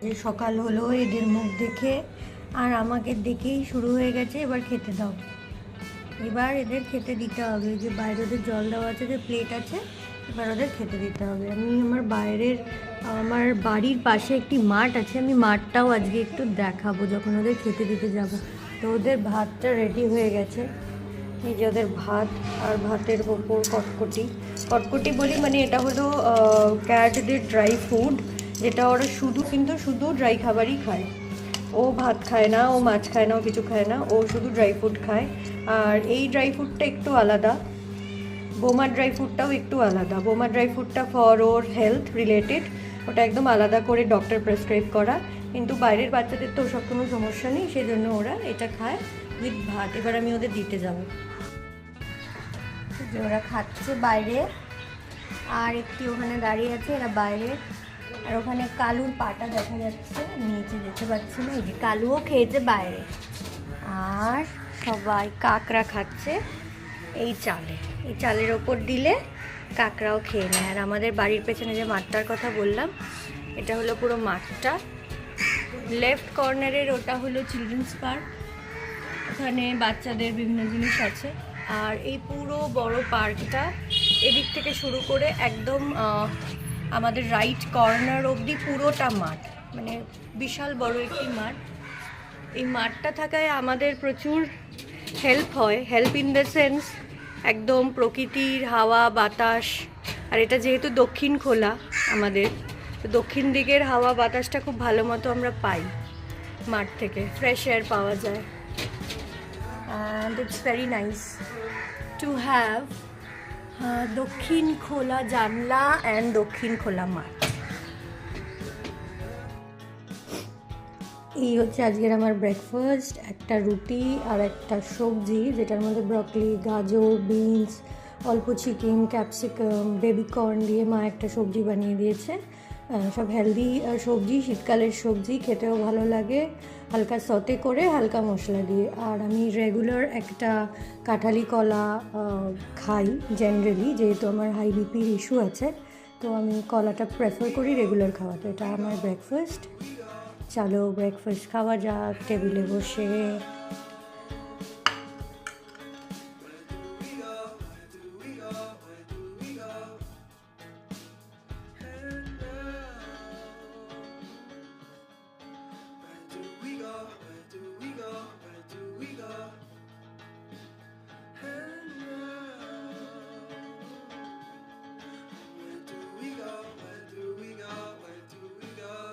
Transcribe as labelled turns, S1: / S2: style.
S1: যে সকাল হলো, এদের মুখ দেখে আর আমাকে দেখেই শুরু হয়ে গেছে এবার খেতে দাও। এবার এদের খেতে দিতে হবে। যে বাইরে ওদের জল দেওয়া আছে, যে প্লেট আছে, এবার ওদের খেতে দিতে হবে। আমি আমার বাড়ির পাশে একটি মাঠ আছে, আমি মাঠটাও আজকে একটু দেখাবো যখন ওদের খেতে দিতে যাব। তো ওদের ভাতটা রেডি হয়ে গেছে। এই যে ওদের ভাত, আর ভাতের ওপর কটকটি। কটকটি বলি মানে এটা হলো ক্যাটদের ড্রাই ফুড, যেটা ওরা শুধু ড্রাই খাবারই খায়। ও ভাত খায় না, ও মাছ খায় না, ও কিছু খায় না, ও শুধু ড্রাই ফ্রুট খায়। আর এই ড্রাই ফ্রুটটা একটু আলাদা, বোমা ড্রাই ফ্রুটটাও একটু আলাদা। বোমা ড্রাই ফ্রুটটা ফর ওর হেলথ রিলেটেড, ওটা একদম আলাদা করে ডক্টর প্রেসক্রাইব করা। কিন্তু বাইরের বাচ্চাদের তো ওসব কোনো সমস্যা নেই, সেই জন্য ওরা এটা খায় উইথ ভাত। এবার আমি ওদের দিতে যাব। যে ওরা খাচ্ছে বাইরে, আর একটি ওখানে দাঁড়িয়ে আছে, এরা বাইরে। আর ওখানে কালুর পাটা দেখা যাচ্ছে, নিচে যেতে পারছি না। এই যে কালুও খেয়েছে বাইরে। আর সবাই কাকড়া খাচ্ছে এই চালের ওপর দিলে কাকড়াও খেয়ে নেয়। আর আমাদের বাড়ির পেছনে যে মাঠটার কথা বললাম, এটা হলো পুরো মাঠটা। লেফট কর্নারের ওটা হলো চিলড্রেন্স পার্ক, ওখানে বাচ্চাদের বিভিন্ন জিনিস আছে। আর এই পুরো বড় পার্কটা এদিক থেকে শুরু করে একদম আমাদের রাইট কর্নার অবধি পুরোটা মাঠ, মানে বিশাল বড় একটি মাঠ। এই মাঠটা থাকায় আমাদের প্রচুর হেল্প ইন দ্য সেন্স একদম প্রকৃতির হাওয়া বাতাস। আর এটা যেহেতু দক্ষিণ খোলা আমাদের, তো দক্ষিণ দিকের হাওয়া বাতাসটা খুব ভালো মতো আমরা পাই মাঠ থেকে, ফ্রেশ এয়ার পাওয়া যায়। And it's very nice to have দক্ষিণ খোলা জানলা অ্যান্ড দক্ষিণ খোলা মাঠ। এই হচ্ছে আজকের আমার ব্রেকফাস্ট, একটা রুটি আর একটা সবজি, যেটার মধ্যে ব্রকলি, গাজর, বিনস, অল্প চিকেন, ক্যাপসিকাম, বেবি কর্ন দিয়ে মা একটা সবজি বানিয়ে দিয়েছে। সব হেলদি সবজি, শীতকালের সবজি, খেতেও ভালো লাগে, হালকা সতে করে, হালকা মশলা দিয়ে। আর আমি রেগুলার একটা কাঁঠালি কলা খাই জেনারেলি, যেহেতু আমার হাই বিপির ইস্যু আছে, তো আমি কলাটা প্রেফার করি রেগুলার খাওয়া। তো এটা আমার ব্রেকফাস্ট। চলো ব্রেকফাস্ট খাওয়া যাক টেবিলে বসে।